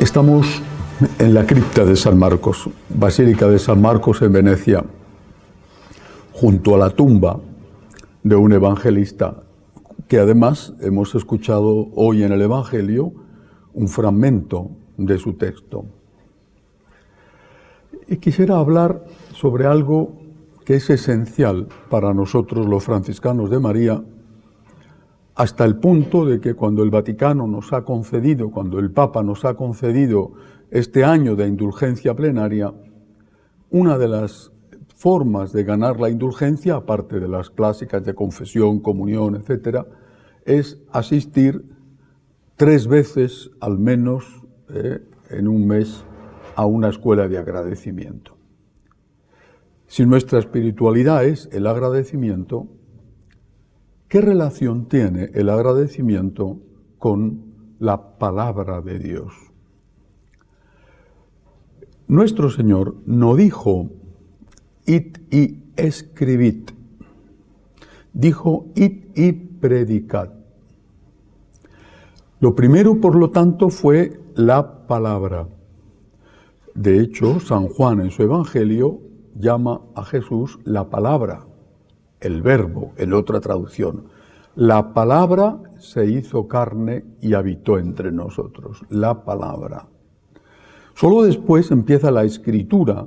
Estamos en la cripta de San Marcos, Basílica de San Marcos en Venecia, junto a la tumba de un evangelista, que además hemos escuchado hoy en el Evangelio un fragmento de su texto. Y quisiera hablar sobre algo que es esencial para nosotros los franciscanos de María, hasta el punto de que cuando el Vaticano nos ha concedido, cuando el Papa nos ha concedido este año de indulgencia plenaria, una de las formas de ganar la indulgencia, aparte de las clásicas de confesión, comunión, etcétera, es asistir 3 veces al menos en un mes a una escuela de agradecimiento. Si nuestra espiritualidad es el agradecimiento, ¿qué relación tiene el agradecimiento con la palabra de Dios? Nuestro Señor no dijo, id y escribid, dijo, id y predicad. Lo primero, por lo tanto, fue la palabra. De hecho, San Juan en su Evangelio llama a Jesús la palabra, el verbo, en otra traducción. La palabra se hizo carne y habitó entre nosotros. La palabra. Solo después empieza la escritura.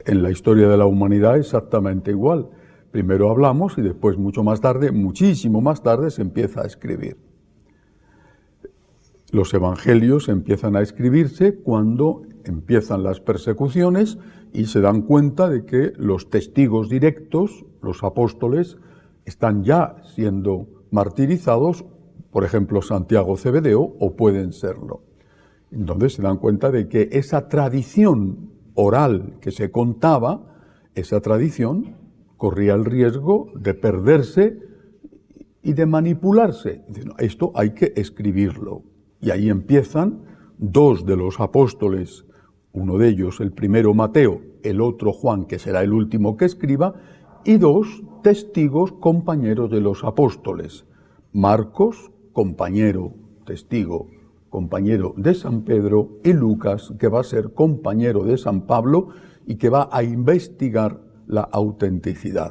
En la historia de la humanidad exactamente igual. Primero hablamos y después mucho más tarde, muchísimo más tarde, se empieza a escribir. Los evangelios empiezan a escribirse cuando empiezan las persecuciones y se dan cuenta de que los testigos directos, los apóstoles, están ya siendo martirizados, por ejemplo Santiago Cebedeo, o pueden serlo. Entonces se dan cuenta de que esa tradición oral que se contaba, esa tradición corría el riesgo de perderse y de manipularse. Dicen, esto hay que escribirlo. Y ahí empiezan 2 de los apóstoles, uno de ellos, el primero Mateo, el otro Juan, que será el último que escriba, y 2 testigos compañeros de los apóstoles. Marcos, compañero, testigo, compañero de San Pedro, y Lucas, que va a ser compañero de San Pablo y que va a investigar la autenticidad.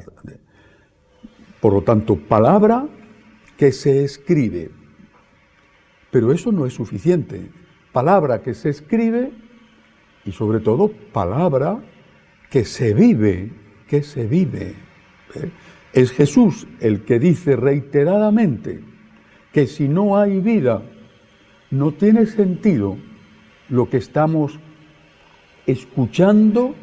Por lo tanto, palabra que se escribe. Pero eso no es suficiente. Palabra que se escribe y sobre todo palabra que se vive, que se vive. Es Jesús el que dice reiteradamente que si no hay vida, no tiene sentido lo que estamos escuchando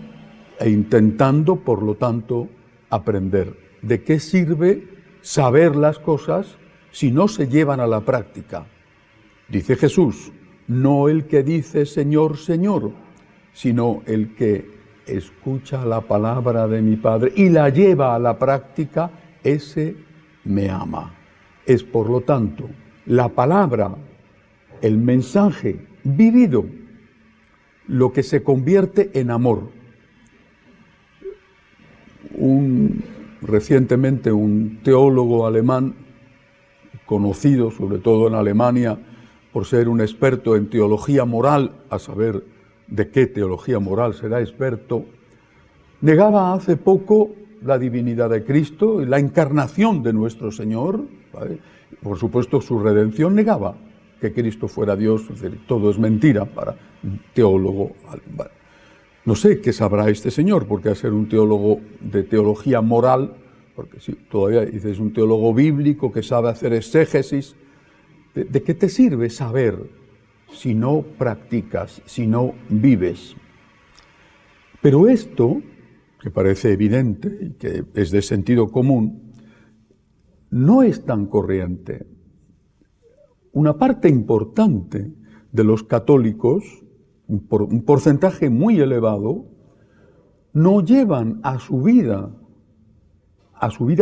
e intentando, por lo tanto, aprender. ¿De qué sirve saber las cosas si no se llevan a la práctica? Dice Jesús, no el que dice Señor, Señor, sino el que escucha la palabra de mi Padre y la lleva a la práctica, ese me ama. Es, por lo tanto, la palabra, el mensaje vivido, lo que se convierte en amor. Recientemente un teólogo alemán, conocido sobre todo en Alemania por ser un experto en teología moral, a saber de qué teología moral será experto, negaba hace poco la divinidad de Cristo y la encarnación de nuestro Señor, ¿vale? Por supuesto su redención, negaba que Cristo fuera Dios, es decir, todo es mentira para un teólogo. No sé qué sabrá este señor, porque al ser un teólogo de teología moral, porque sí, todavía dices un teólogo bíblico que sabe hacer exégesis, ¿de qué te sirve saber si no practicas, si no vives? Pero esto, que parece evidente y que es de sentido común, no es tan corriente. Una parte importante de los católicos, un porcentaje muy elevado, no llevan a su vida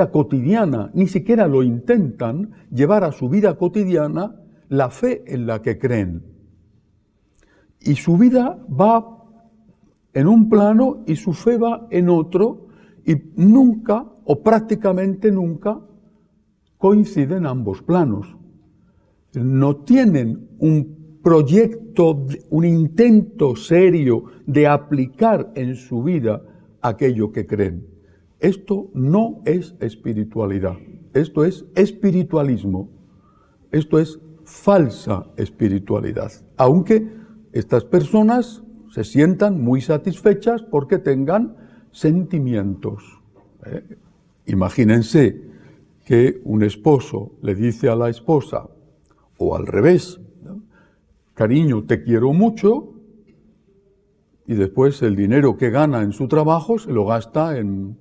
cotidiana, ni siquiera lo intentan llevar a su vida cotidiana la fe en la que creen. Y su vida va en un plano y su fe va en otro, y nunca, o prácticamente nunca, coinciden ambos planos. No tienen un proyecto, un intento serio de aplicar en su vida aquello que creen. Esto no es espiritualidad, esto es espiritualismo, esto es falsa espiritualidad, aunque estas personas se sientan muy satisfechas porque tengan sentimientos. Imagínense que un esposo le dice a la esposa, o al revés, ¿no? Cariño, te quiero mucho, y después el dinero que gana en su trabajo se lo gasta en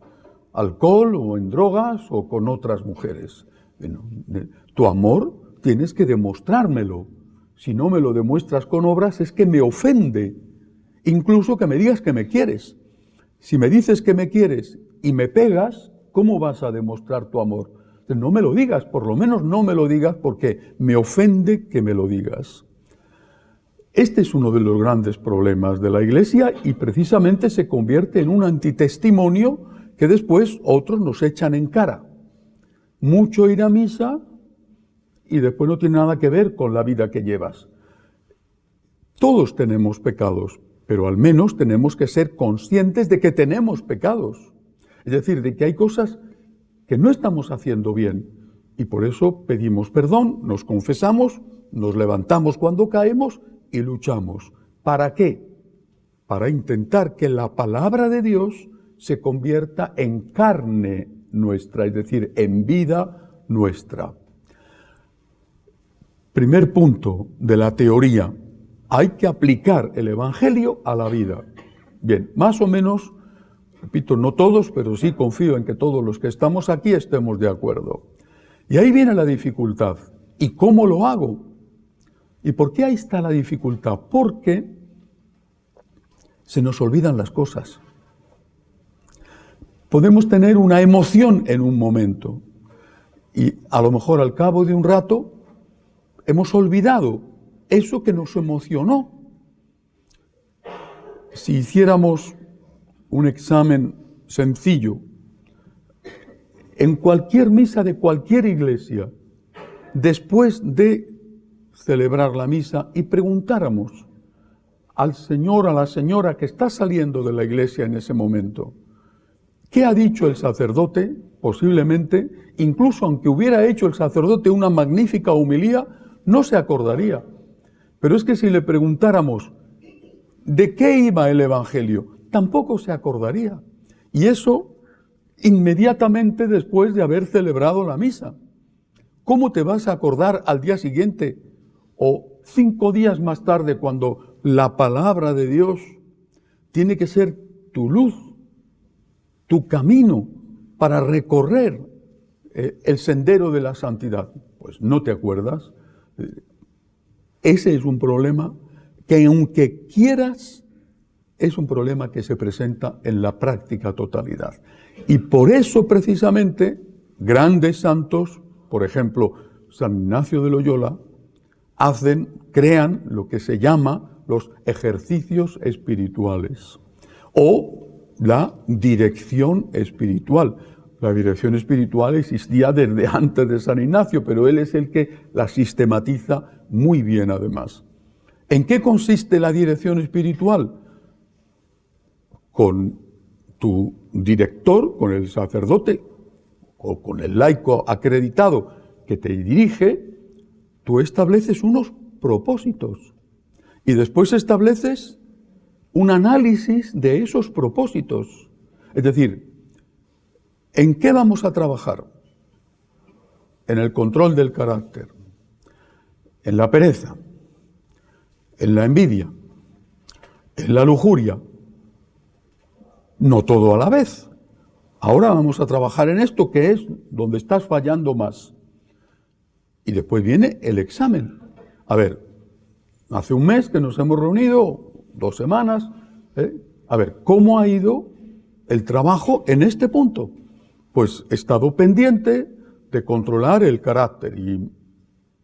alcohol o en drogas o con otras mujeres. Bueno, tu amor tienes que demostrármelo. Si no me lo demuestras con obras es que me ofende. Incluso que me digas que me quieres. Si me dices que me quieres y me pegas, ¿cómo vas a demostrar tu amor? No me lo digas, por lo menos no me lo digas porque me ofende que me lo digas. Este es uno de los grandes problemas de la Iglesia y precisamente se convierte en un antitestimonio que después otros nos echan en cara. Mucho ir a misa y después no tiene nada que ver con la vida que llevas. Todos tenemos pecados, pero al menos tenemos que ser conscientes de que tenemos pecados. Es decir, de que hay cosas que no estamos haciendo bien y por eso pedimos perdón, nos confesamos, nos levantamos cuando caemos y luchamos. ¿Para qué? Para intentar que la palabra de Dios se convierta en carne nuestra, es decir, en vida nuestra. Primer punto de la teoría, hay que aplicar el Evangelio a la vida. Bien, más o menos, repito, no todos, pero sí confío en que todos los que estamos aquí estemos de acuerdo. Y ahí viene la dificultad. ¿Y cómo lo hago? ¿Y por qué ahí está la dificultad? Porque se nos olvidan las cosas. Podemos tener una emoción en un momento y a lo mejor al cabo de un rato hemos olvidado eso que nos emocionó. Si hiciéramos un examen sencillo en cualquier misa de cualquier iglesia, después de celebrar la misa y preguntáramos al señor, a la señora que está saliendo de la iglesia en ese momento, ¿qué ha dicho el sacerdote? Posiblemente, incluso aunque hubiera hecho el sacerdote una magnífica homilía, no se acordaría. Pero es que si le preguntáramos ¿de qué iba el Evangelio? Tampoco se acordaría. Y eso inmediatamente después de haber celebrado la misa. ¿Cómo te vas a acordar al día siguiente o 5 días más tarde cuando la palabra de Dios tiene que ser tu luz, tu camino para recorrer el sendero de la santidad? Pues no te acuerdas. Ese es un problema que aunque quieras, es un problema que se presenta en la práctica totalidad. Y por eso precisamente grandes santos, por ejemplo, San Ignacio de Loyola, crean lo que se llama los ejercicios espirituales o la dirección espiritual. La dirección espiritual existía desde antes de San Ignacio, pero él es el que la sistematiza muy bien además. ¿En qué consiste la dirección espiritual? Con tu director, con el sacerdote o con el laico acreditado que te dirige, tú estableces unos propósitos y después estableces un análisis de esos propósitos. Es decir, ¿en qué vamos a trabajar? En el control del carácter, en la pereza, en la envidia, en la lujuria. No todo a la vez. Ahora vamos a trabajar en esto que es donde estás fallando más. Y después viene el examen. A ver, hace un mes que nos hemos reunido, 2 semanas. A ver, ¿cómo ha ido el trabajo en este punto? Pues he estado pendiente de controlar el carácter y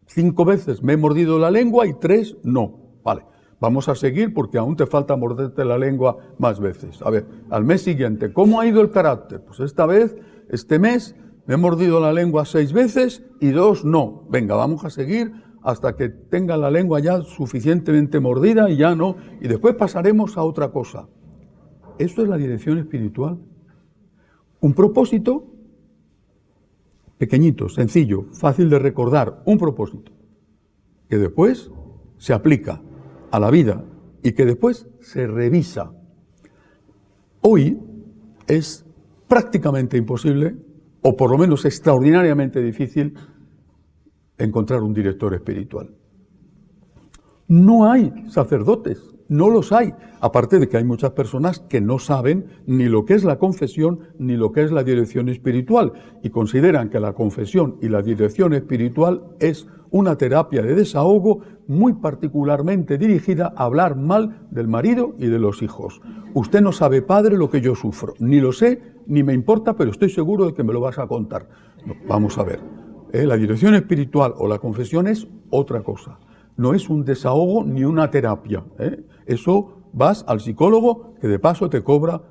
5 veces me he mordido la lengua y 3 no. Vale, vamos a seguir porque aún te falta morderte la lengua más veces. A ver, al mes siguiente, ¿cómo ha ido el carácter? Pues esta vez, este mes, me he mordido la lengua 6 veces y 2 no. Venga, vamos a seguir hasta que tenga la lengua ya suficientemente mordida y ya no, y después pasaremos a otra cosa. Esto es la dirección espiritual. Un propósito pequeñito, sencillo, fácil de recordar, un propósito, que después se aplica a la vida y que después se revisa. Hoy es prácticamente imposible, o por lo menos extraordinariamente difícil, encontrar un director espiritual. No hay sacerdotes, no los hay, aparte de que hay muchas personas que no saben ni lo que es la confesión ni lo que es la dirección espiritual y consideran que la confesión y la dirección espiritual es una terapia de desahogo muy particularmente dirigida a hablar mal del marido y de los hijos. Usted no sabe, padre, lo que yo sufro, ni lo sé, ni me importa, pero estoy seguro de que me lo vas a contar. No, vamos a ver, la dirección espiritual o la confesión es otra cosa. No es un desahogo ni una terapia. Eso vas al psicólogo que de paso te cobra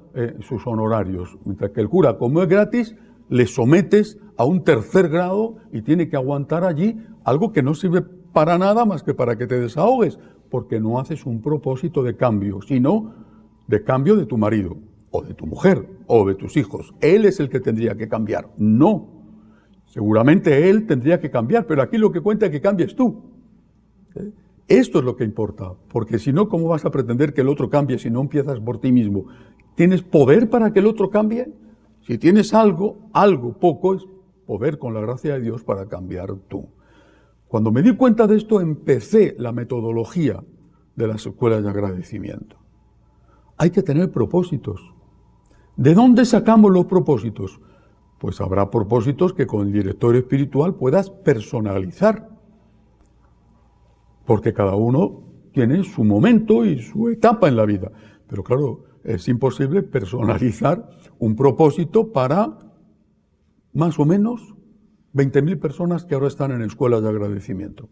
sus honorarios. Mientras que el cura, como es gratis, le sometes a un tercer grado y tiene que aguantar allí algo que no sirve para nada más que para que te desahogues, porque no haces un propósito de cambio, sino de cambio de tu marido, o de tu mujer, o de tus hijos. Él es el que tendría que cambiar, no. Seguramente él tendría que cambiar, pero aquí lo que cuenta es que cambies tú. Esto es lo que importa, porque si no, ¿cómo vas a pretender que el otro cambie si no empiezas por ti mismo? ¿Tienes poder para que el otro cambie? Si tienes algo poco, es poder con la gracia de Dios para cambiar tú. Cuando me di cuenta de esto, empecé la metodología de las escuelas de agradecimiento. Hay que tener propósitos. ¿De dónde sacamos los propósitos? Pues habrá propósitos que con el director espiritual puedas personalizar. Porque cada uno tiene su momento y su etapa en la vida. Pero claro, es imposible personalizar un propósito para más o menos 20.000 personas que ahora están en escuelas de agradecimiento.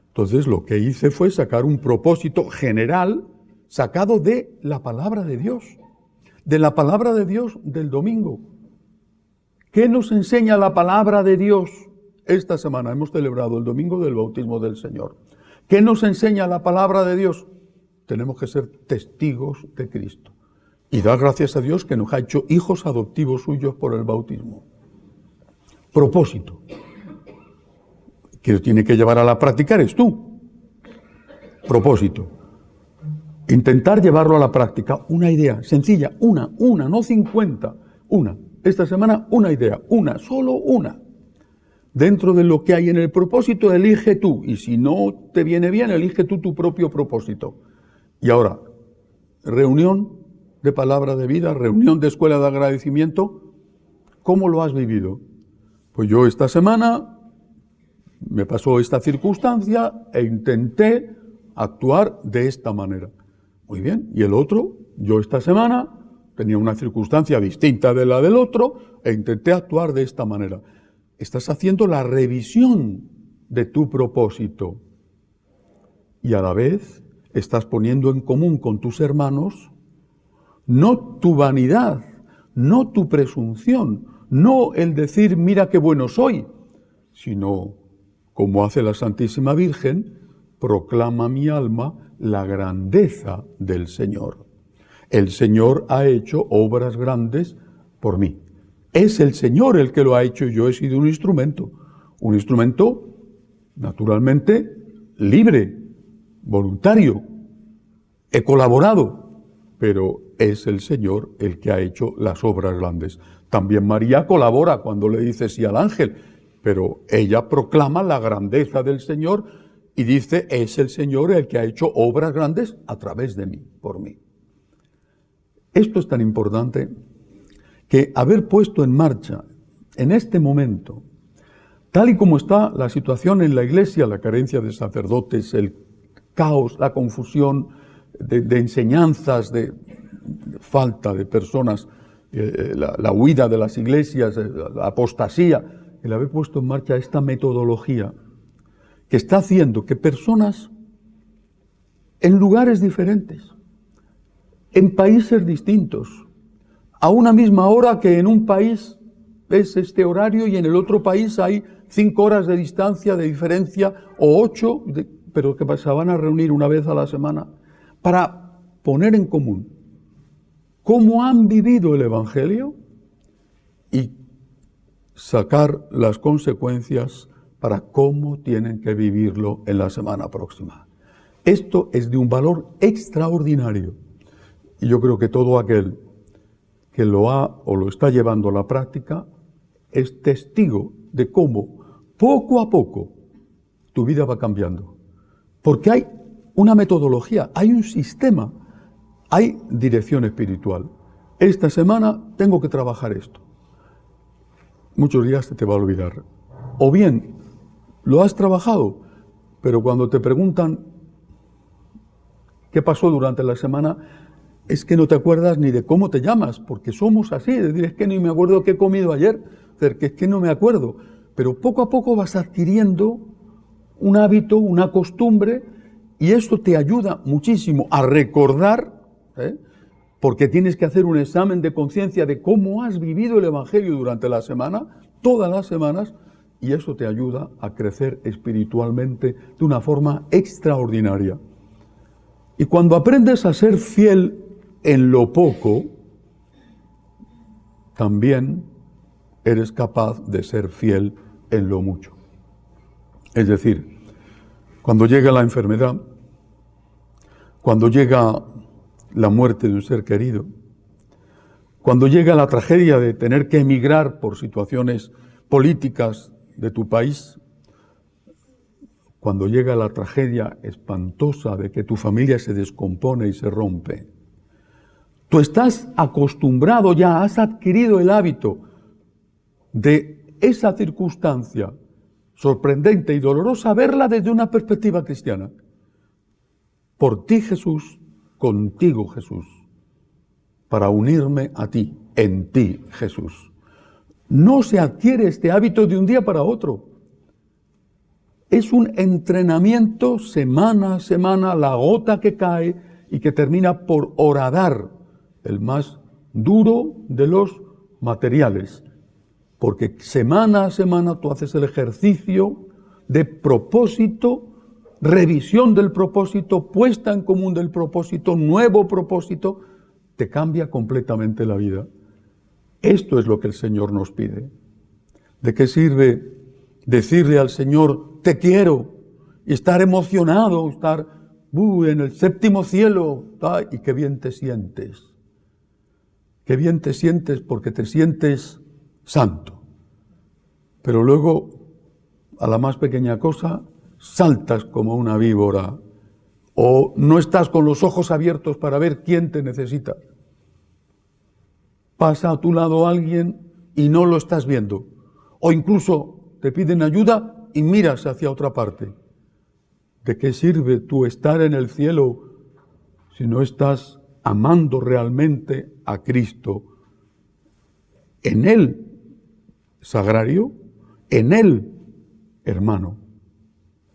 Entonces lo que hice fue sacar un propósito general sacado de la palabra de Dios. De la palabra de Dios del domingo. ¿Qué nos enseña la palabra de Dios? Esta semana hemos celebrado el domingo del bautismo del Señor. ¿Qué nos enseña la palabra de Dios? Tenemos que ser testigos de Cristo. Y dar gracias a Dios que nos ha hecho hijos adoptivos suyos por el bautismo. Propósito. Que tiene que llevar a la práctica eres tú. Propósito. Intentar llevarlo a la práctica. Una idea sencilla, una, no 50. Una. Esta semana una idea, solo una. Dentro de lo que hay en el propósito, elige tú. Y si no te viene bien, elige tú tu propio propósito. Y ahora, reunión de palabra de vida, reunión de escuela de agradecimiento. ¿Cómo lo has vivido? Pues yo esta semana me pasó esta circunstancia e intenté actuar de esta manera. Muy bien. Y el otro, yo esta semana tenía una circunstancia distinta de la del otro e intenté actuar de esta manera. Estás haciendo la revisión de tu propósito y a la vez estás poniendo en común con tus hermanos no tu vanidad, no tu presunción, no el decir mira qué bueno soy, sino como hace la Santísima Virgen, proclama mi alma la grandeza del Señor. El Señor ha hecho obras grandes por mí. Es el Señor el que lo ha hecho y yo he sido un instrumento naturalmente libre, voluntario, he colaborado, pero es el Señor el que ha hecho las obras grandes. También María colabora cuando le dice sí al ángel, pero ella proclama la grandeza del Señor y dice es el Señor el que ha hecho obras grandes a través de mí, por mí. Esto es tan importante que haber puesto en marcha en este momento, tal y como está la situación en la Iglesia, la carencia de sacerdotes, el caos, la confusión de enseñanzas, de falta de personas, la huida de las iglesias, la apostasía, el haber puesto en marcha esta metodología que está haciendo que personas en lugares diferentes, en países distintos, a una misma hora que en un país es este horario y en el otro país hay 5 horas de distancia, de diferencia, o 8, pero que se van a reunir una vez a la semana para poner en común cómo han vivido el Evangelio y sacar las consecuencias para cómo tienen que vivirlo en la semana próxima. Esto es de un valor extraordinario. Y yo creo que todo aquel que lo ha o lo está llevando a la práctica es testigo de cómo poco a poco tu vida va cambiando. Porque hay una metodología, hay un sistema, hay dirección espiritual. Esta semana tengo que trabajar esto. Muchos días se te va a olvidar. O bien, lo has trabajado, pero cuando te preguntan qué pasó durante la semana, es que no te acuerdas ni de cómo te llamas, porque somos así, es decir, es que ni me acuerdo qué he comido ayer, es que no me acuerdo. Pero poco a poco vas adquiriendo un hábito, una costumbre, y esto te ayuda muchísimo a recordar, porque tienes que hacer un examen de conciencia de cómo has vivido el Evangelio durante la semana, todas las semanas, y eso te ayuda a crecer espiritualmente de una forma extraordinaria. Y cuando aprendes a ser fiel en lo poco, también eres capaz de ser fiel en lo mucho. Es decir, cuando llega la enfermedad, cuando llega la muerte de un ser querido, cuando llega la tragedia de tener que emigrar por situaciones políticas de tu país, cuando llega la tragedia espantosa de que tu familia se descompone y se rompe, tú estás acostumbrado ya, has adquirido el hábito de esa circunstancia sorprendente y dolorosa, verla desde una perspectiva cristiana. Por ti, Jesús, contigo, Jesús, para unirme a ti, en ti, Jesús. No se adquiere este hábito de un día para otro. Es un entrenamiento semana a semana, la gota que cae y que termina por horadar el más duro de los materiales. Porque semana a semana tú haces el ejercicio de propósito, revisión del propósito, puesta en común del propósito, nuevo propósito, te cambia completamente la vida. Esto es lo que el Señor nos pide. ¿De qué sirve decirle al Señor, te quiero, y estar emocionado, estar en el séptimo cielo, y qué bien te sientes? Qué bien te sientes porque te sientes santo. Pero luego, a la más pequeña cosa, saltas como una víbora, o no estás con los ojos abiertos para ver quién te necesita. Pasa a tu lado alguien y no lo estás viendo, o incluso te piden ayuda y miras hacia otra parte. ¿De qué sirve tú estar en el cielo si no estás amando realmente a Cristo? En Él, sagrario, en Él, hermano.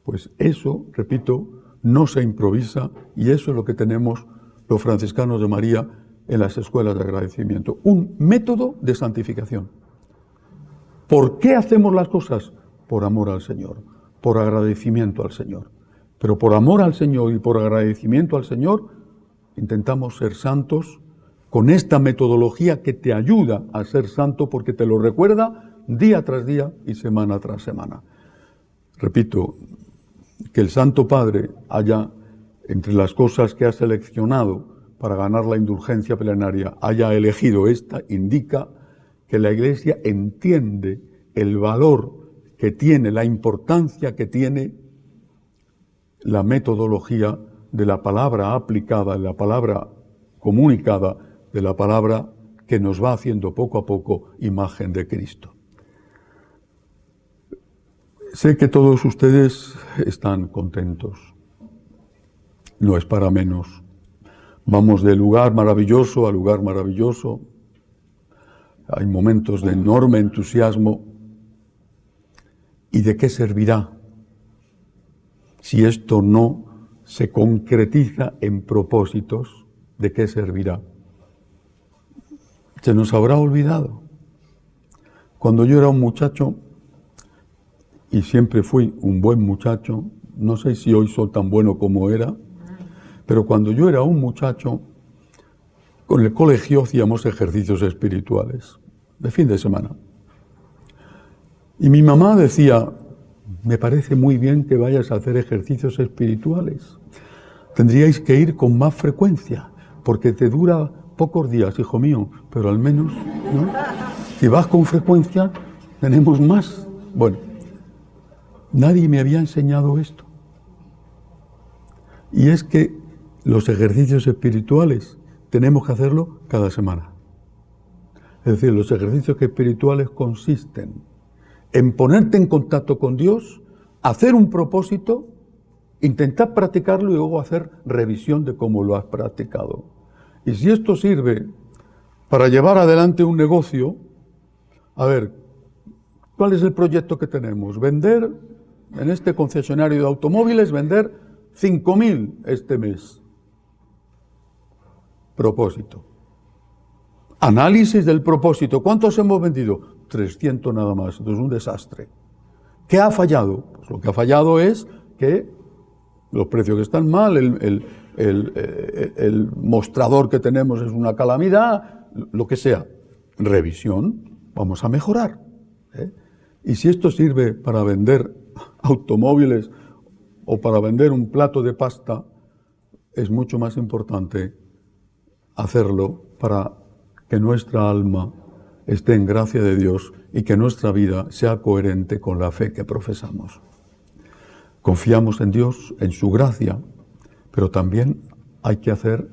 Pues eso, repito, no se improvisa, y eso es lo que tenemos los franciscanos de María en las escuelas de agradecimiento. Un método de santificación. ¿Por qué hacemos las cosas? Por amor al Señor, por agradecimiento al Señor. Pero por amor al Señor y por agradecimiento al Señor, intentamos ser santos con esta metodología que te ayuda a ser santo porque te lo recuerda día tras día y semana tras semana. Repito, que el Santo Padre haya, entre las cosas que ha seleccionado para ganar la indulgencia plenaria, haya elegido esta, indica que la Iglesia entiende el valor que tiene, la importancia que tiene la metodología de la palabra aplicada, de la palabra comunicada, de la palabra que nos va haciendo poco a poco imagen de Cristo. Sé que todos ustedes están contentos. No es para menos. Vamos de lugar maravilloso a lugar maravilloso. Hay momentos de enorme entusiasmo. ¿Y de qué servirá si esto no se concretiza en propósitos? ¿De qué servirá? Se nos habrá olvidado. Cuando yo era un muchacho, y siempre fui un buen muchacho, no sé si hoy soy tan bueno como era, pero cuando yo era un muchacho, con el colegio hacíamos ejercicios espirituales de fin de semana. Y mi mamá decía, me parece muy bien que vayas a hacer ejercicios espirituales. Tendríais que ir con más frecuencia, porque te dura pocos días, hijo mío, pero al menos, ¿no? Si vas con frecuencia, tenemos más. Bueno, nadie me había enseñado esto. Y es que los ejercicios espirituales tenemos que hacerlo cada semana. Es decir, los ejercicios espirituales consisten en ponerte en contacto con Dios, hacer un propósito, intentar practicarlo y luego hacer revisión de cómo lo has practicado. Y si esto sirve para llevar adelante un negocio, a ver, ¿cuál es el proyecto que tenemos? Vender, en este concesionario de automóviles, vender 5.000 este mes. Propósito. Análisis del propósito. ¿Cuántos hemos vendido? 300 nada más. Entonces, un desastre. ¿Qué ha fallado? Pues lo que ha fallado es que los precios están mal, el mostrador que tenemos es una calamidad, lo que sea. Revisión, vamos a mejorar. Y si esto sirve para vender automóviles o para vender un plato de pasta, es mucho más importante hacerlo para que nuestra alma esté en gracia de Dios y que nuestra vida sea coherente con la fe que profesamos. Confiamos en Dios, en su gracia, pero también hay que hacer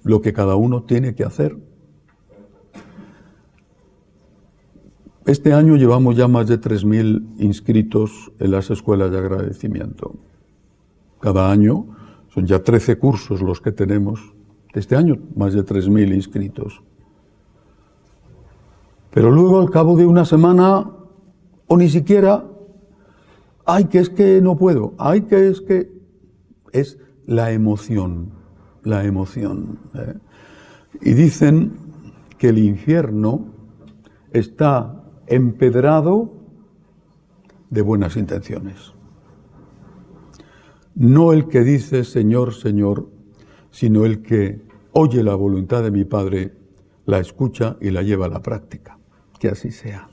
lo que cada uno tiene que hacer. Este año llevamos ya más de 3.000 inscritos en las escuelas de agradecimiento. Cada año son ya 13 cursos los que tenemos. Este año más de 3.000 inscritos. Pero luego al cabo de una semana, o ni siquiera, ay, que es que no puedo, ay, que es la emoción. Y dicen que el infierno está empedrado de buenas intenciones. No el que dice Señor, Señor, sino el que oye la voluntad de mi Padre, la escucha y la lleva a la práctica. Que así sea.